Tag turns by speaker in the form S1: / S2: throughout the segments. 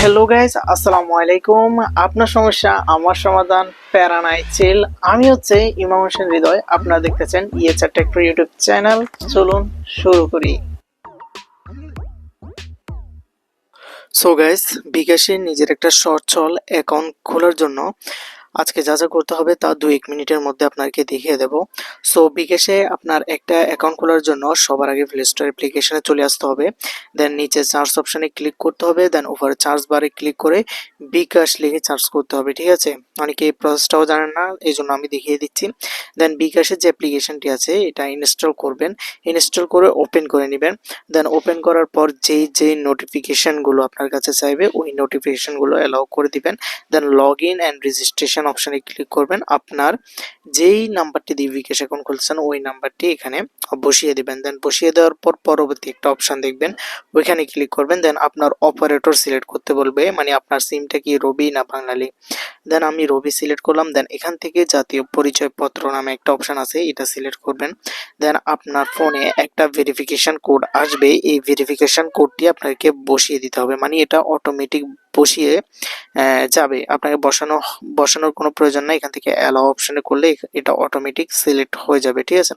S1: Hello guys, আসসালামু আলাইকুম। আপনার সমস্যা আমার সমাধান, প্যারা নাই চিল। আমি হচ্ছে ইমাম হোসেন হৃদয়। আপনারা দেখতেছেন ইয়েচার টেক ইউটিউব চ্যানেল। চলুন শুরু করি। সো গাইস, বিকাশে নিজের একটা সচ্ছল অ্যাকাউন্ট খোলার জন্য আজকে যা যা করতে হবে তা 2-1 মিনিটের মধ্যে আপনাকে দেখিয়ে দেব। সো বিকাশে আপনার একটা অ্যাকাউন্ট খোলার জন্য সবার আগে প্লে স্টোর অ্যাপ্লিকেশনে চলে আসতে হবে। দেন নিচে সার্চ অপশনে ক্লিক করতে হবে। দেন উপরে সার্চ বারে ক্লিক করে বিকাশ লিখে সার্চ করতে হবে, ঠিক আছে? অনেকে এই প্রসেসটাও জানেন না, এই জন্য আমি দেখিয়ে দিচ্ছি। দেন বিকাশের যে অ্যাপ্লিকেশনটি আছে এটা ইনস্টল করবেন। ইনস্টল করে ওপেন করে নেবেন। দেন ওপেন করার পর যেই নোটিফিকেশনগুলো আপনার কাছে চাইবে ওই নোটিফিকেশনগুলো অ্যালাউ করে দিবেন। দেন লগ ইন অ্যান্ড রেজিস্ট্রেশন অপশনে ক্লিক করবেন। আপনার যেই নাম্বারটি দিয়ে বিকাশ অ্যাকাউন্ট খুলছেন ওই নাম্বারটি এখানে বসিয়ে দিবেন। দেন বসিয়ে দেওয়ার পর পরবর্তী একটা অপশন দেখবেন, ওইখানে ক্লিক করবেন। দেন আপনার অপারেটর সিলেক্ট করতে বলবে, মানে আপনার সিমটা কি রবি না বাঙালি। দেন আমি রবি সিলেক্ট করলাম। দেন এখান থেকে জাতীয় পরিচয়পত্র নামে একটা অপশন আছে, এটা সিলেক্ট করবেন। দেন আপনার ফোনে একটা ভেরিফিকেশন কোড আসবে, এই ভেরিফিকেশন কোডটি আপনাকে বসিয়ে দিতে হবে, মানে এটা অটোমেটিক বসিয়ে যাবে। আপনাকে বসানোর কোনো প্রয়োজন নাই। এখান থেকে অ্যালাও অপশনে করলে এটা অটোমেটিক সিলেক্ট হয়ে যাবে, ঠিক আছে?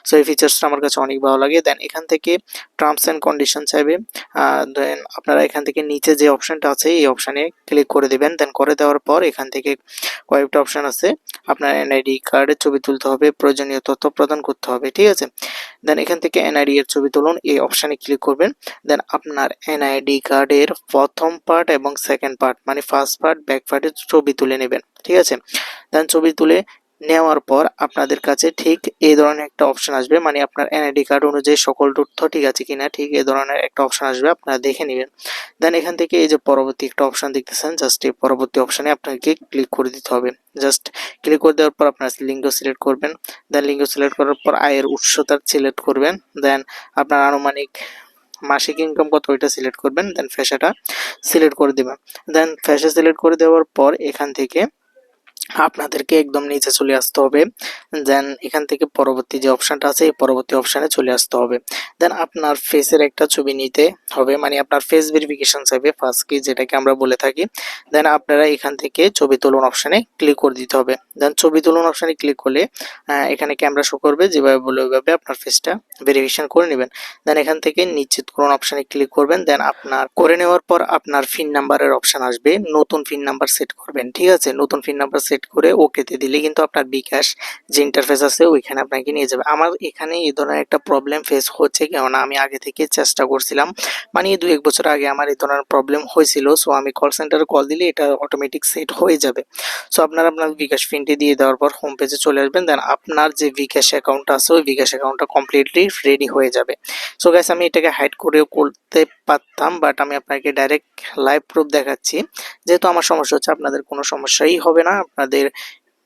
S1: সো এই ফিচার্সটা আমার কাছে অনেক ভালো লাগে। দেন এখান থেকে টার্মস অ্যান্ড কন্ডিশন চাইবে। দেন আপনারা এখান থেকে নিচে যে অপশনটা আছে এই অপশনে ক্লিক করে দিবেন। দেন করে দেওয়ার পর এখান থেকে কয়েকটা অপশন আছে, আপনার এনআইডি কার্ডের ছবি তুলতে হবে, প্রয়োজনীয় তথ্য প্রদান করতে হবে, ঠিক আছে? দেন এখান থেকে এনআইডি এর ছবি তুলুন, এই অপশনে ক্লিক করবেন। দেন আপনার এনআইডি কার্ডের প্রথম পার্ট এবং সেকেন্ড পার্ট, মানে ফার্স্ট পার্ট ব্যাক পার্টের ছবি তুলে নেবেন, ঠিক আছে? দেন ছবি তুলে নেওয়ার পর আপনাদের কাছে ঠিক এই ধরনের একটা অপশন আসবে, মানে আপনার এনআইডি কার্ড অনুযায়ী সকল তথ্য ঠিক আছে কিনা, ঠিক এই ধরনের একটা অপশন আসবে, আপনারা দেখে নেবেন। দেন এখান থেকে এই যে পরবর্তী একটা অপশন দেখতেছেন, জাস্ট এই পরবর্তী অপশনে আপনাকে ক্লিক করে দিতে হবে। জাস্ট ক্লিক করে দেওয়ার পর আপনার লিঙ্গ সিলেক্ট করবেন। দেন লিঙ্গ সিলেক্ট করার পর আয়ের উৎসটা সিলেক্ট করবেন। দেন আপনার আনুমানিক মাসিক ইনকাম কত ওইটা সিলেক্ট করবেন। দেন ফ্যাশাটা সিলেক্ট করে দিবেন। দেন ফ্যাশা সিলেক্ট করে দেওয়ার পর এখান থেকে আপনাদেরকে একদম নিচে চলে আসতে হবে। দেন এখান থেকে পরবর্তী যে অপশনটা আছে এই পরবর্তী অপশনে চলে আসতে হবে। দেন আপনার ফেসের একটা ছবি নিতে হবে, মানে আপনার ফেস ভেরিফিকেশন চাইবে, ফার্স্ট কি যেটাকে আমরা বলে থাকি। দেন আপনারা এখান থেকে ছবি তুলুন অপশনে ক্লিক করে দিতে হবে। দেন ছবি তুলুন অপশনে ক্লিক করলে এখানে ক্যামেরা শো করবে, যেভাবে বলে ওইভাবে আপনার ফেসটা ভেরিফিকেশন করে নেবেন। দেন এখান থেকে নিশ্চিত করুন অপশনে ক্লিক করবেন। দেন আপনার করে নেওয়ার পর আপনার পিন নাম্বারের অপশন আসবে, নতুন পিন নাম্বার সেট করবেন, ঠিক আছে? নতুন পিন নাম্বার সেট করে ওকেতে দিলে কিন্তু আপনার বিকাশ যে ইন্টারফেস আছে ওইখানে আপনাকে নিয়ে যাবে। আমার এখানে এই ধরনের একটা প্রবলেম ফেস হচ্ছে, কেননা আমি আগে থেকে চেষ্টা করছিলাম, মানে 2-1 বছর আগে আমার এই ধরনের প্রবলেম হয়েছিল। সো আমি কল সেন্টারে কল দিলে এটা অটোমেটিক সেট হয়ে যাবে। সো আপনারা আপনার বিকাশ পিনটি দিয়ে দেওয়ার পর হোম পেজে চলে আসবেন। দেন আপনার যে বিকাশ অ্যাকাউন্ট আছে ওই বিকাশ অ্যাকাউন্টটা কমপ্লিটলি রেডি হয়ে যাবে। সো গাইস, আমি এটাকে হাইড করেও করতে পারতাম, বাট আমি আপনাকে ডাইরেক্ট লাইভ প্রুফ দেখাচ্ছি। যেহেতু আমার সমস্যা হচ্ছে, আপনাদের কোনো সমস্যাই হবে না। আপনাদের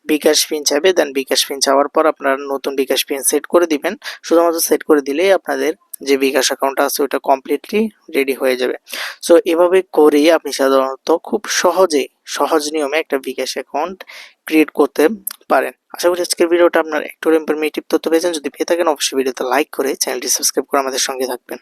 S1: বিকাশ পিন চাইবে, দেন বিকাশ পিন চাওয়ার পর আপনারা নতুন বিকাশ পিন সেট করে দিবেন। শুধুমাত্র সেট করে দিলেই আপনাদের যে বিকাশ অ্যাকাউন্টটা আছে ওটা কমপ্লিটলি রেডি হয়ে যাবে। সো এভাবে করেই আপনি সাধারণত খুব সহজ নিয়মে একটা বিকাশ অ্যাকাউন্ট ক্রিয়েট করতে পারেন। আশা করি আজকের ভিডিওটা আপনার একটু ইনফরমেটিভ তথ্য পেয়েছেন। যদি পেয়ে থাকেন অবশ্যই ভিডিওতে লাইক করে চ্যানেলটি সাবস্ক্রাইব করে আমাদের সঙ্গে থাকবেন।